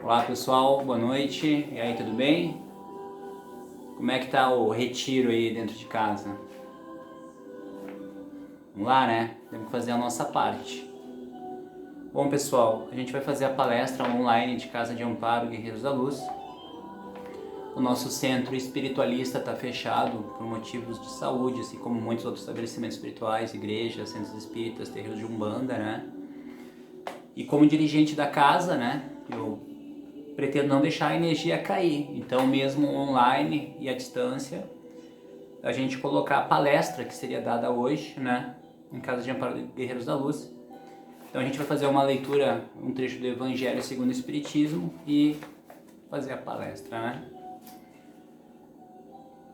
Olá pessoal, boa noite. E aí, tudo bem? Como é que tá o retiro aí dentro de casa? Vamos lá, né? Temos que fazer a nossa parte. Bom pessoal, a gente vai fazer a palestra online de Casa de Amparo Guerreiros da Luz. O nosso centro espiritualista está fechado por motivos de saúde, assim como muitos outros estabelecimentos espirituais, igrejas, centros espíritas, terreiros de Umbanda, né? E como dirigente da casa, né? Eu pretendo não deixar a energia cair. Então, mesmo online e à distância, a gente colocar a palestra que seria dada hoje, né? Em Casa de Amparo Guerreiros da Luz. Então, a gente vai fazer uma leitura, um trecho do Evangelho segundo o Espiritismo e fazer a palestra, né?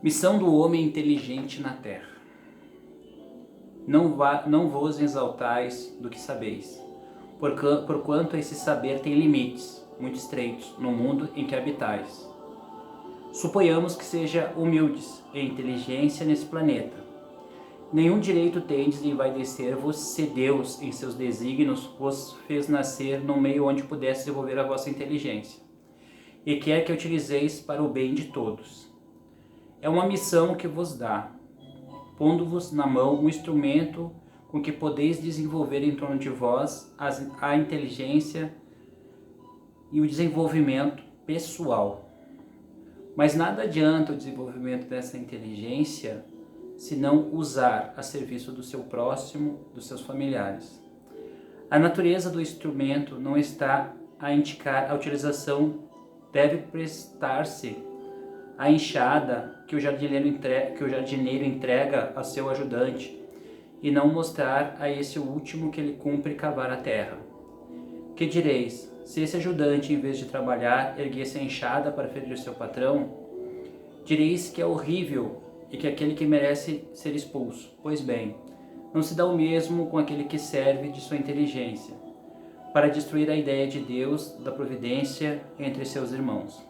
Missão do homem inteligente na Terra. Não vos exaltais do que sabeis, porquanto esse saber tem limites muito estreitos no mundo em que habitais. Suponhamos que seja humildes em inteligência nesse planeta. Nenhum direito tendes de envaidecer-vos se Deus, em seus desígnios, vos fez nascer num meio onde pudesse desenvolver a vossa inteligência, e quer que a utilizeis para o bem de todos. É uma missão que vos dá, pondo-vos na mão um instrumento com que podeis desenvolver em torno de vós a inteligência e o desenvolvimento pessoal. Mas nada adianta o desenvolvimento dessa inteligência se não usar a serviço do seu próximo, dos seus familiares. A natureza do instrumento não está a indicar a utilização, deve prestar-se à enxada que o jardineiro entrega a seu ajudante e não mostrar a esse o último que lhe cumpre cavar a terra. Que direis? Se esse ajudante, em vez de trabalhar, erguesse a enxada para ferir o seu patrão, direis que é horrível e que aquele que merece ser expulso. Pois bem, não se dá o mesmo com aquele que serve de sua inteligência, para destruir a ideia de Deus, da providência entre seus irmãos.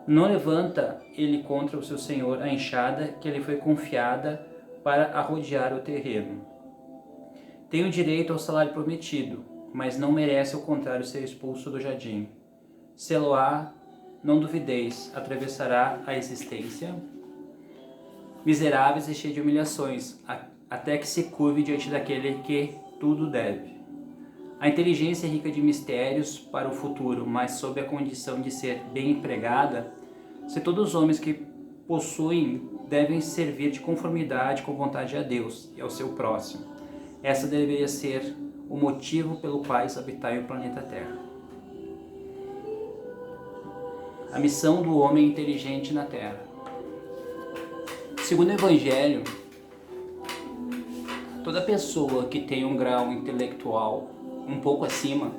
Não levanta ele contra o seu senhor a enxada que lhe foi confiada para arrodear o terreno. Tem o direito ao salário prometido, mas não merece ao contrário ser expulso do jardim. Se-lo-á, não duvideis, atravessará a existência, miseráveis e cheio de humilhações, até que se curve diante daquele que tudo deve. A inteligência é rica de mistérios para o futuro, mas sob a condição de ser bem empregada, se todos os homens que possuem devem servir de conformidade com a vontade a Deus e ao seu próximo. Essa deveria ser o motivo pelo qual habitai o planeta Terra. A missão do homem inteligente na Terra. Segundo o Evangelho, toda pessoa que tem um grau intelectual um pouco acima,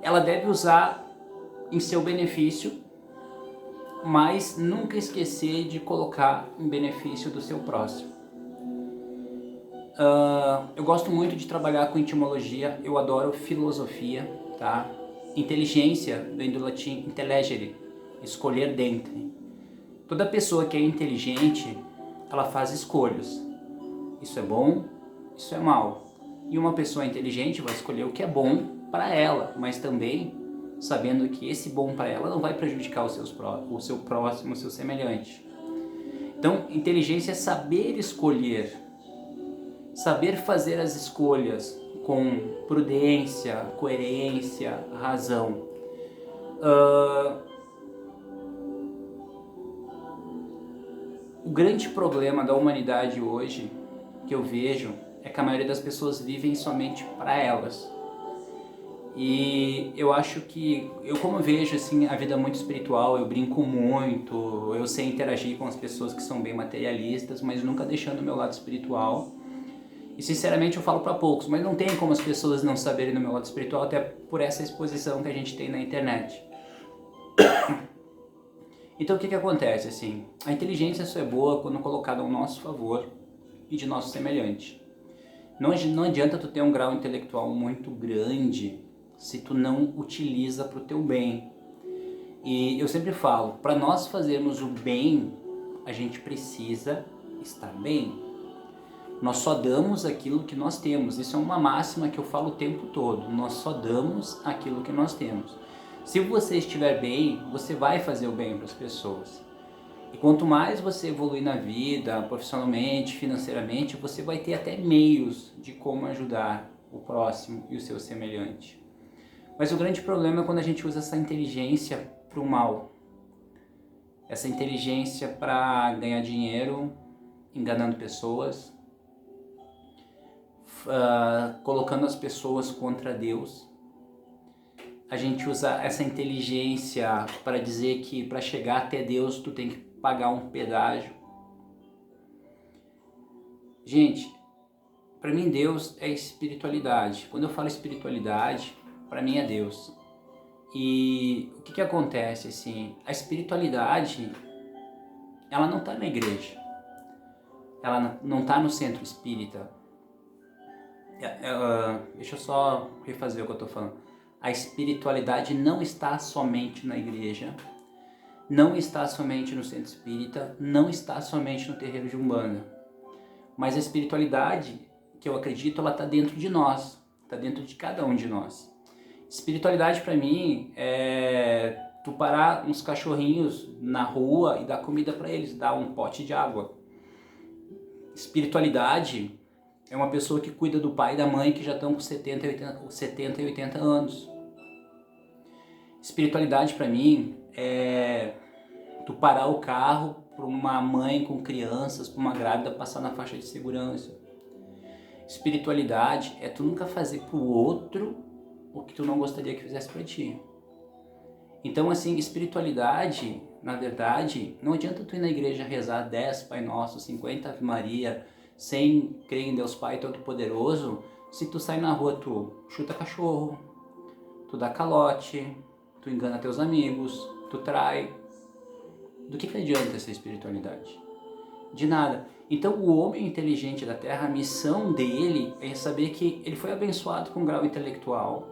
ela deve usar em seu benefício, mas nunca esquecer de colocar em benefício do seu próximo. Eu gosto muito de trabalhar com etimologia, eu adoro filosofia, tá? Inteligência vem do latim intellegere, escolher dentre. Toda pessoa que é inteligente, ela faz escolhas. Isso é bom, isso é mal. E uma pessoa inteligente vai escolher o que é bom para ela, mas também sabendo que esse bom para ela não vai prejudicar o seu próximo, o seu semelhante. Então, inteligência é saber escolher, saber fazer as escolhas com prudência, coerência, razão. O grande problema da humanidade hoje, que eu vejo, é que a maioria das pessoas vivem somente para elas. E eu acho que, como vejo assim, a vida muito espiritual, eu brinco muito, eu sei interagir com as pessoas que são bem materialistas, mas nunca deixando o meu lado espiritual. E sinceramente eu falo para poucos, mas não tem como as pessoas não saberem do meu lado espiritual, até por essa exposição que a gente tem na internet. Então o que acontece assim? A inteligência só é boa quando colocada ao nosso favor e de nosso semelhante. Não adianta tu ter um grau intelectual muito grande se tu não utiliza para o teu bem. E eu sempre falo, para nós fazermos o bem, a gente precisa estar bem. Nós só damos aquilo que nós temos. Isso é uma máxima que eu falo o tempo todo. Nós só damos aquilo que nós temos. Se você estiver bem, você vai fazer o bem para as pessoas. E quanto mais você evoluir na vida, profissionalmente, financeiramente, você vai ter até meios de como ajudar o próximo e o seu semelhante. Mas o grande problema é quando a gente usa essa inteligência para o mal. Essa inteligência para ganhar dinheiro, enganando pessoas, colocando as pessoas contra Deus. A gente usa essa inteligência para dizer que para chegar até Deus tu tem que pagar um pedágio. Gente, para mim Deus é espiritualidade. Quando eu falo espiritualidade, para mim é Deus. E o que acontece assim? A espiritualidade, ela não está na igreja. Ela não está no centro espírita. Deixa eu só refazer o que eu estou falando. A espiritualidade não está somente na igreja, não está somente no centro espírita, não está somente no terreiro de Umbanda. Mas a espiritualidade, que eu acredito, ela está dentro de nós, está dentro de cada um de nós. Espiritualidade para mim é tu parar uns cachorrinhos na rua e dar comida para eles, dar um pote de água. Espiritualidade é uma pessoa que cuida do pai e da mãe que já estão com 70 e 80 anos. Espiritualidade para mim é tu parar o carro para uma mãe com crianças, para uma grávida passar na faixa de segurança. Espiritualidade é tu nunca fazer pro outro o que tu não gostaria que fizesse para ti. Então, assim, espiritualidade, na verdade, não adianta tu ir na igreja rezar 10 Pai Nosso, 50 Ave Maria, sem crer em Deus Pai Todo-Poderoso, se tu sai na rua, tu chuta cachorro, tu dá calote, tu engana teus amigos, tu trai. Do que adianta essa espiritualidade? De nada. Então o homem inteligente da Terra, a missão dele é saber que ele foi abençoado com um grau intelectual.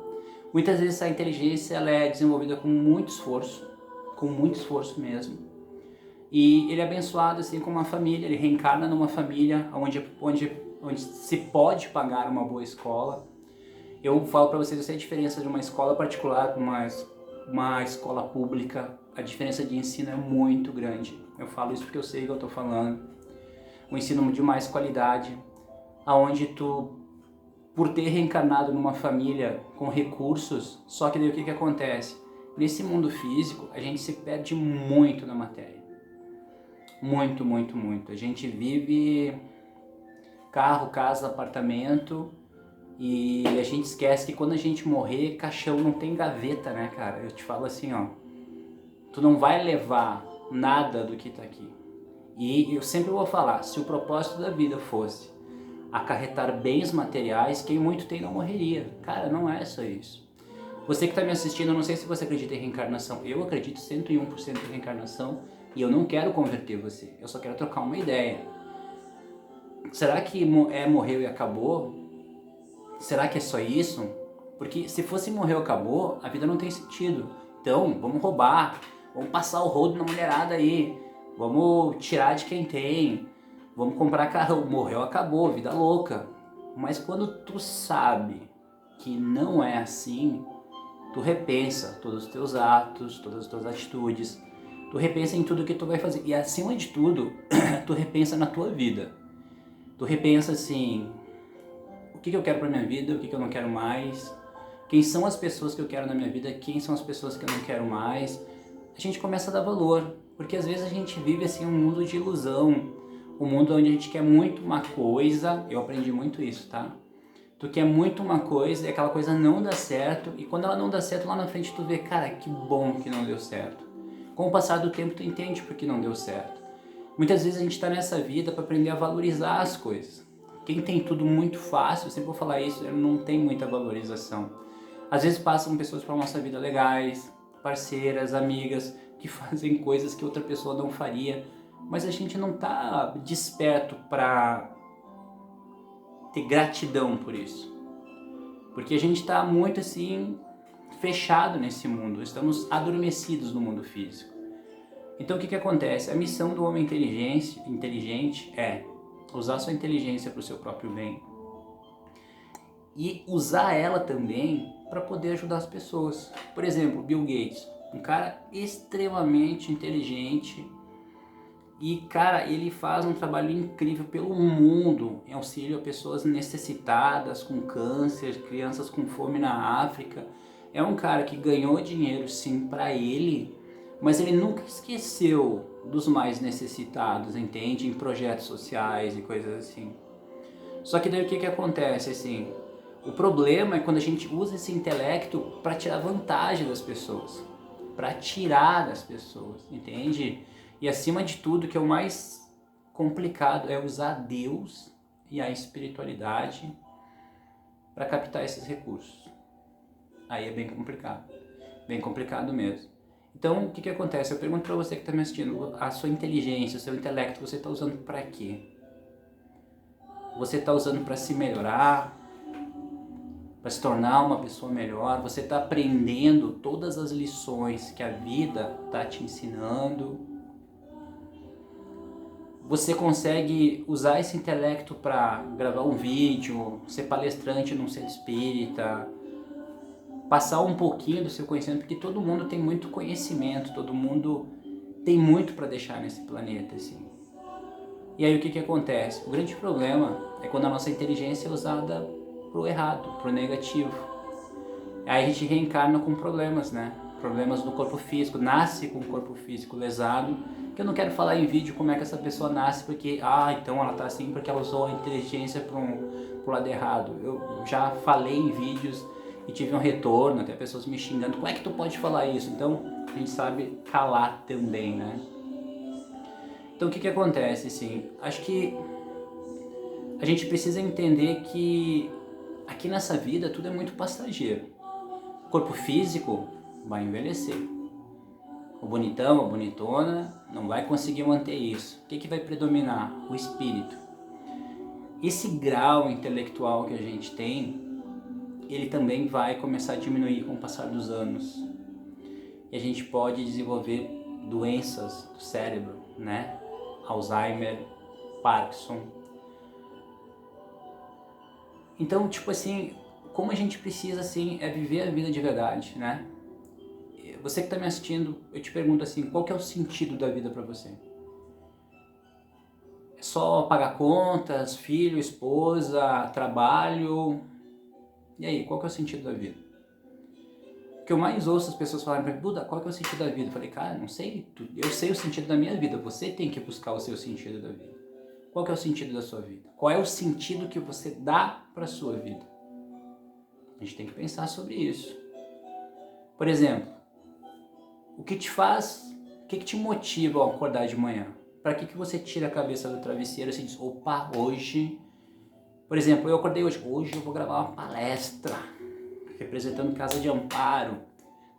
Muitas vezes essa inteligência ela é desenvolvida com muito esforço mesmo. E ele é abençoado assim com uma família, ele reencarna numa família onde se pode pagar uma boa escola. Eu falo para vocês, eu sei a diferença de uma escola particular para uma escola pública. A diferença de ensino é muito grande. Eu falo isso porque eu sei o que eu estou falando. Um ensino de mais qualidade, aonde tu, por ter reencarnado numa família com recursos, só que daí o que acontece? Nesse mundo físico, a gente se perde muito na matéria. Muito, muito, muito. A gente vive carro, casa, apartamento e a gente esquece que quando a gente morrer, caixão não tem gaveta, né, cara? Eu te falo assim, ó, tu não vai levar nada do que tá aqui. E eu sempre vou falar, se o propósito da vida fosse acarretar bens materiais, quem muito tem não morreria. Cara, não é só isso. Você que está me assistindo, eu não sei se você acredita em reencarnação. Eu acredito 101% em reencarnação e eu não quero converter você. Eu só quero trocar uma ideia. Será que morreu e acabou? Será que é só isso? Porque se fosse morreu e acabou, a vida não tem sentido. Então, vamos roubar, vamos passar o rodo na mulherada aí, vamos tirar de quem tem, vamos comprar carro, morreu, acabou, vida louca. Mas quando tu sabe que não é assim, tu repensa todos os teus atos, todas as tuas atitudes, tu repensa em tudo que tu vai fazer. E acima de tudo, tu repensa na tua vida. Tu repensa assim, o que eu quero pra minha vida, o que eu não quero mais, quem são as pessoas que eu quero na minha vida, quem são as pessoas que eu não quero mais. A gente começa a dar valor, porque às vezes a gente vive assim um mundo de ilusão, um mundo onde a gente quer muito uma coisa, eu aprendi muito isso, tá? Tu quer muito uma coisa e aquela coisa não dá certo, e quando ela não dá certo lá na frente tu vê, cara, que bom que não deu certo. Com o passar do tempo tu entende por que não deu certo. Muitas vezes a gente tá nessa vida para aprender a valorizar as coisas. Quem tem tudo muito fácil, eu sempre vou falar isso, não tem muita valorização. Às vezes passam pessoas pela nossa vida legais, parceiras, amigas, que fazem coisas que outra pessoa não faria, mas a gente não tá desperto para ter gratidão por isso. Porque a gente tá muito assim, fechado nesse mundo, estamos adormecidos no mundo físico. Então o que acontece? A missão do homem inteligente é usar sua inteligência para o seu próprio bem e usar ela também para poder ajudar as pessoas. Por exemplo, Bill Gates, um cara extremamente inteligente e, cara, ele faz um trabalho incrível pelo mundo em auxílio a pessoas necessitadas, com câncer, crianças com fome na África. É um cara que ganhou dinheiro sim para ele, mas ele nunca esqueceu dos mais necessitados, entende? Em projetos sociais e coisas assim. Só que daí o que acontece, assim, o problema é quando a gente usa esse intelecto para tirar vantagem das pessoas, para tirar das pessoas, entende? E acima de tudo, que é o mais complicado, é usar Deus e a espiritualidade para captar esses recursos. Aí é bem complicado mesmo. Então, o que acontece? Eu pergunto para você que está me assistindo, a sua inteligência, o seu intelecto, você está usando para quê? Você está usando para se melhorar, para se tornar uma pessoa melhor? Você está aprendendo todas as lições que a vida está te ensinando? Você consegue usar esse intelecto para gravar um vídeo, ser palestrante num centro espírita, passar um pouquinho do seu conhecimento, porque todo mundo tem muito conhecimento, todo mundo tem muito para deixar nesse planeta, assim. E aí o que acontece? O grande problema é quando a nossa inteligência é usada pro errado, pro negativo. Aí a gente reencarna com problemas, né? Problemas no corpo físico, nasce com o corpo físico lesado, que eu não quero falar em vídeo como é que essa pessoa nasce, porque, então ela tá assim porque ela usou a inteligência pro lado errado. Eu já falei em vídeos e tive um retorno, até pessoas me xingando, como é que tu pode falar isso? Então a gente sabe calar também, né? Então o que acontece, assim, acho que a gente precisa entender que aqui nessa vida tudo é muito passageiro. O corpo físico vai envelhecer. O bonitão, a bonitona, não vai conseguir manter isso. O que vai predominar? O espírito. Esse grau intelectual que a gente tem, ele também vai começar a diminuir com o passar dos anos. E a gente pode desenvolver doenças do cérebro, né? Alzheimer, Parkinson. Então, tipo assim, como a gente precisa, assim, é viver a vida de verdade, né? Você que está me assistindo, eu te pergunto assim, qual que é o sentido da vida para você? É só pagar contas, filho, esposa, trabalho? E aí, qual que é o sentido da vida? O que eu mais ouço as pessoas falarem para mim, Buda, qual que é o sentido da vida? Eu falei, cara, não sei, eu sei o sentido da minha vida, você tem que buscar o seu sentido da vida. Qual que é o sentido da sua vida? Qual é o sentido que você dá para a sua vida? A gente tem que pensar sobre isso. Por exemplo, o que te faz, o que te motiva ao acordar de manhã? Para que você tira a cabeça do travesseiro e você diz, opa, hoje... Por exemplo, eu acordei hoje eu vou gravar uma palestra representando Casa de Amparo.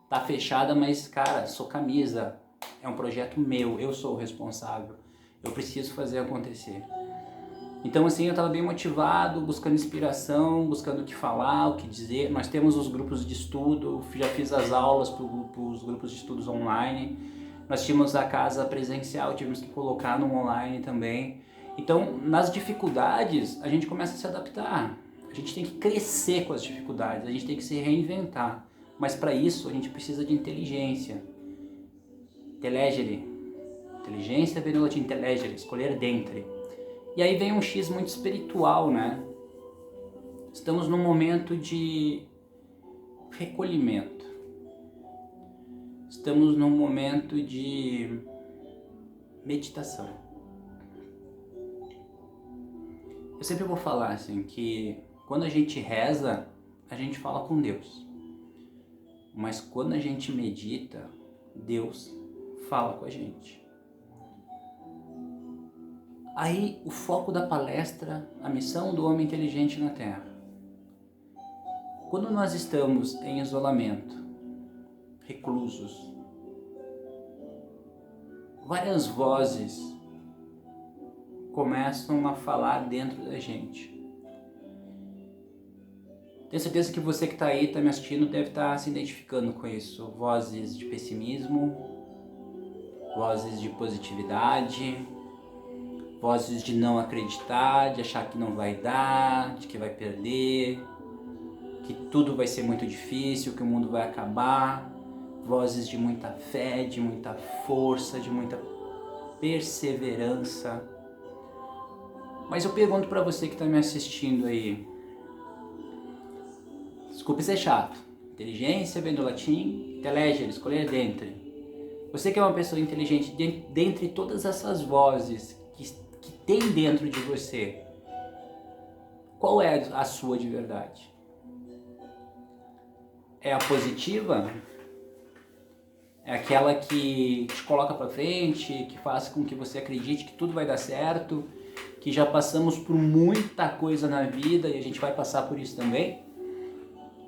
Tá fechada, mas, cara, sou camisa. É um projeto meu, eu sou o responsável. Eu preciso fazer acontecer. Então, assim, eu estava bem motivado, buscando inspiração, buscando o que falar, o que dizer. Nós temos os grupos de estudo, já fiz as aulas para os grupos de estudos online. Nós tínhamos a casa presencial, tivemos que colocar no online também. Então, nas dificuldades, a gente começa a se adaptar. A gente tem que crescer com as dificuldades, a gente tem que se reinventar. Mas para isso, a gente precisa de inteligência. Inteligere. Inteligência vem do latim inteligere, escolher dentre. E aí vem um X muito espiritual, né? Estamos num momento de recolhimento. Estamos num momento de meditação. Eu sempre vou falar assim que quando a gente reza, a gente fala com Deus. Mas quando a gente medita, Deus fala com a gente. Aí o foco da palestra, a missão do homem inteligente na Terra. Quando nós estamos em isolamento, reclusos, várias vozes começam a falar dentro da gente. Tenho certeza que você que está aí, está me assistindo, deve estar se identificando com isso. Vozes de pessimismo, vozes de positividade, vozes de não acreditar, de achar que não vai dar, de que vai perder, que tudo vai ser muito difícil, que o mundo vai acabar, vozes de muita fé, de muita força, de muita perseverança. Mas eu pergunto para você que está me assistindo aí, desculpe ser chato, inteligência vem do latim, intellegere, escolher dentre. Você que é uma pessoa inteligente, dentre todas essas vozes que tem dentro de você, qual é a sua de verdade? É a positiva? É aquela que te coloca para frente, que faz com que você acredite que tudo vai dar certo, que já passamos por muita coisa na vida e a gente vai passar por isso também?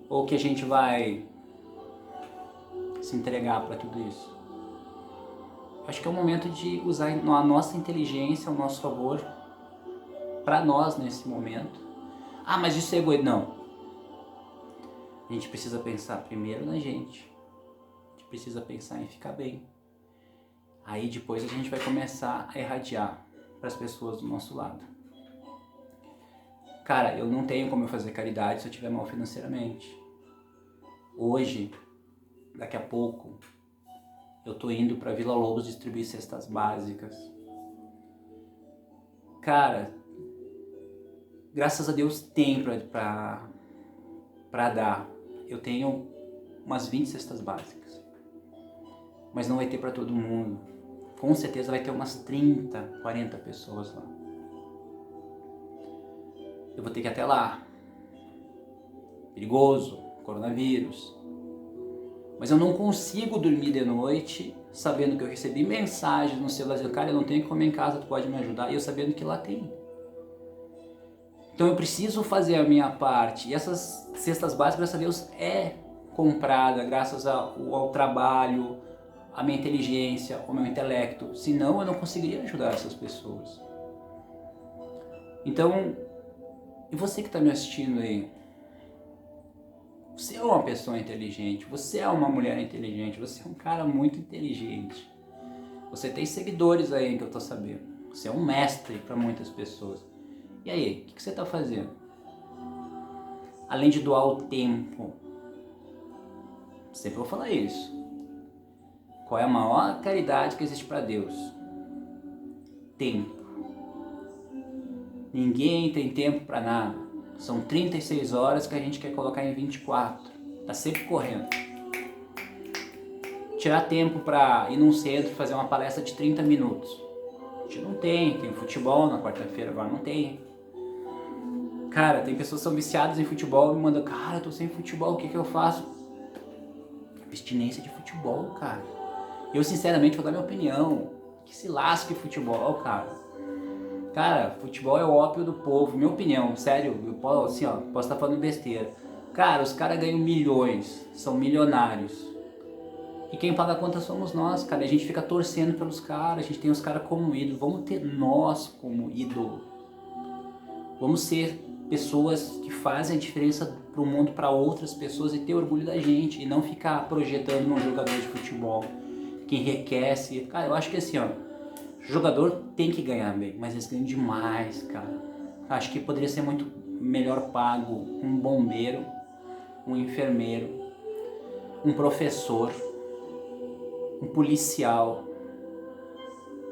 Ou que a gente vai se entregar para tudo isso? Acho que é o momento de usar a nossa inteligência ao nosso favor, para nós nesse momento. Ah, mas isso é egoísmo. Não. A gente precisa pensar primeiro na gente. A gente precisa pensar em ficar bem. Aí depois a gente vai começar a irradiar para as pessoas do nosso lado. Cara, eu não tenho como eu fazer caridade se eu estiver mal financeiramente. Hoje, daqui a pouco, eu tô indo para Vila Lobos distribuir cestas básicas. Cara, graças a Deus tem para dar. Eu tenho umas 20 cestas básicas. Mas não vai ter para todo mundo. Com certeza vai ter umas 30, 40 pessoas lá. Eu vou ter que ir até lá. Perigoso, coronavírus. Mas eu não consigo dormir de noite sabendo que eu recebi mensagens no celular dizendo, cara, eu não tenho que comer em casa, tu pode me ajudar? E eu sabendo que lá tem. Então eu preciso fazer a minha parte. E essas cestas básicas, graças a Deus, é comprada graças ao trabalho, à minha inteligência, ao meu intelecto. Senão eu não conseguiria ajudar essas pessoas. Então, e você que está me assistindo aí? Você é uma pessoa inteligente, você é uma mulher inteligente, você é um cara muito inteligente. Você tem seguidores aí que eu tô sabendo. Você é um mestre para muitas pessoas. E aí, o que você está fazendo? Além de doar o tempo. Sempre vou falar isso. Qual é a maior caridade que existe para Deus? Tempo. Ninguém tem tempo para nada. São 36 horas que a gente quer colocar em 24. Tá sempre correndo. Tirar tempo para ir num centro e fazer uma palestra de 30 minutos. A gente não tem. Tem futebol na quarta-feira, agora não tem. Cara, tem pessoas que são viciadas em futebol e me mandam, cara, eu tô sem futebol, o que eu faço? Abstinência de futebol, cara. Eu sinceramente vou dar minha opinião. Que se lasque futebol, cara. Cara, futebol é o ópio do povo, minha opinião, sério, eu posso, assim, ó, posso estar falando besteira. Cara, os caras ganham milhões, são milionários. E quem paga a conta somos nós, cara. A gente fica torcendo pelos caras, a gente tem os caras como ídolo. Vamos ter nós como ídolo. Vamos ser pessoas que fazem a diferença pro mundo, para outras pessoas e ter orgulho da gente. E não ficar projetando num jogador de futebol que enriquece. Cara, eu acho que assim, ó, jogador tem que ganhar bem, mas eles ganham demais, cara. Acho que poderia ser muito melhor pago um bombeiro, um enfermeiro, um professor, um policial.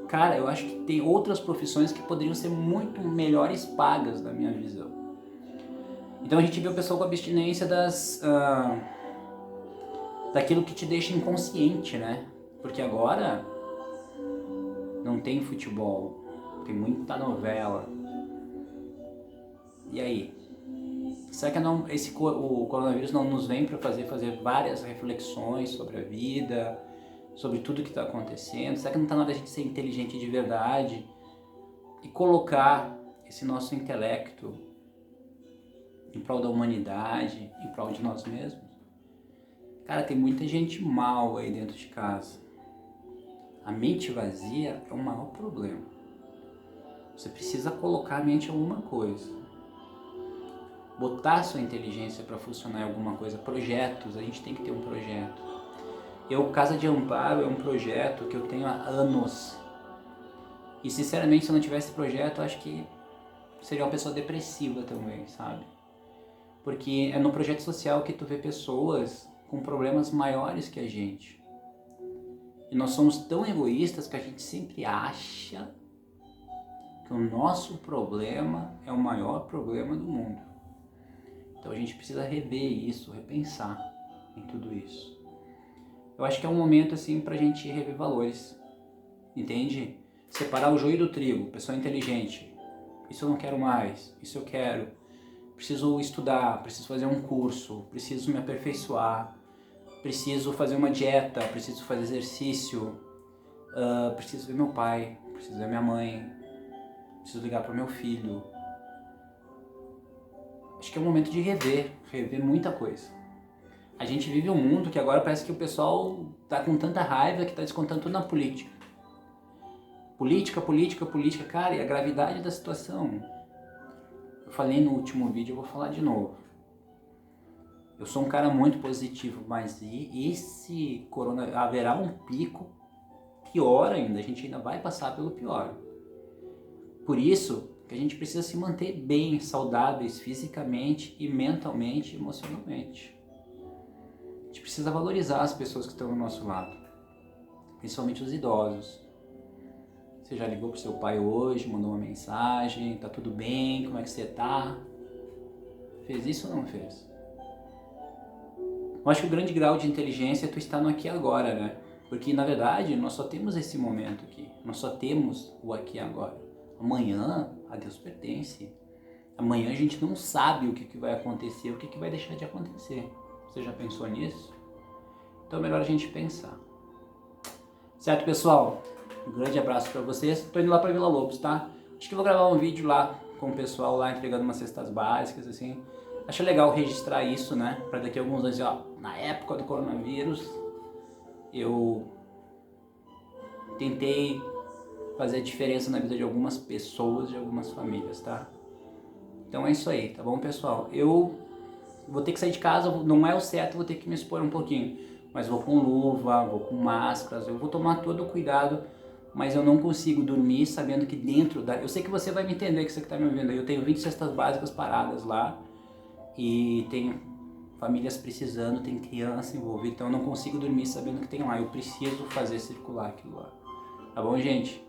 Cara, eu acho que tem outras profissões que poderiam ser muito melhores pagas, na minha visão. Então a gente vê o pessoal com abstinência daquilo que te deixa inconsciente, né? Porque agora não tem futebol, tem muita novela. E aí? Será que o coronavírus não nos vem para fazer várias reflexões sobre a vida, sobre tudo que está acontecendo? Será que não está na hora de a gente ser inteligente de verdade e colocar esse nosso intelecto em prol da humanidade, em prol de nós mesmos? Cara, tem muita gente mal aí dentro de casa. A mente vazia é o maior problema. Você precisa colocar a mente em alguma coisa. Botar sua inteligência para funcionar em alguma coisa. Projetos, a gente tem que ter um projeto. Casa de Amparo é um projeto que eu tenho há anos. E sinceramente, se eu não tivesse projeto, eu acho que seria uma pessoa depressiva também, sabe? Porque é no projeto social que tu vê pessoas com problemas maiores que a gente. E nós somos tão egoístas que a gente sempre acha que o nosso problema é o maior problema do mundo. Então a gente precisa rever isso, repensar em tudo isso. Eu acho que é um momento assim pra gente rever valores, entende? Separar o joio do trigo, pessoa inteligente. Isso eu não quero mais, isso eu quero. Preciso estudar, preciso fazer um curso, preciso me aperfeiçoar, preciso fazer uma dieta, preciso fazer exercício, preciso ver meu pai, preciso ver minha mãe, preciso ligar para o meu filho. Acho que é o momento de rever muita coisa. A gente vive um mundo que agora parece que o pessoal tá com tanta raiva que tá descontando tudo na política. Política, política, política, cara, e a gravidade da situação. Eu falei no último vídeo, eu vou falar de novo. Eu sou um cara muito positivo, mas esse corona haverá um pico pior ainda, a gente ainda vai passar pelo pior. Por isso que a gente precisa se manter bem, saudáveis fisicamente e mentalmente e emocionalmente. A gente precisa valorizar as pessoas que estão ao nosso lado, principalmente os idosos. Você já ligou pro seu pai hoje, mandou uma mensagem, tá tudo bem, como é que você tá? Fez isso ou não fez? Eu acho que o grande grau de inteligência é tu estar no aqui e agora, né? Porque na verdade nós só temos esse momento aqui, nós só temos o aqui e agora. Amanhã a Deus pertence. Amanhã a gente não sabe o que vai acontecer, o que vai deixar de acontecer. Você já pensou nisso? Então é melhor a gente pensar. Certo, pessoal? Um grande abraço pra vocês. Tô indo lá pra Vila Lobos, tá? Acho que vou gravar um vídeo lá com o pessoal lá entregando umas cestas básicas, assim. Acho legal registrar isso, né? Pra daqui a alguns anos, ó, na época do coronavírus, eu tentei fazer diferença na vida de algumas pessoas, de algumas famílias, tá? Então é isso aí, tá bom, pessoal? Eu vou ter que sair de casa, não é o certo, vou ter que me expor um pouquinho. Mas vou com luva, vou com máscaras, eu vou tomar todo o cuidado, mas eu não consigo dormir sabendo que dentro da... Eu sei que você vai me entender, que você que tá me ouvindo aí. Eu tenho 20 cestas básicas paradas lá e tem famílias precisando, tem criança envolvida, então eu não consigo dormir sabendo que tem lá. Eu preciso fazer circular aquilo lá. Tá bom, gente?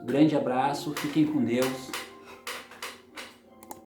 Grande abraço, fiquem com Deus.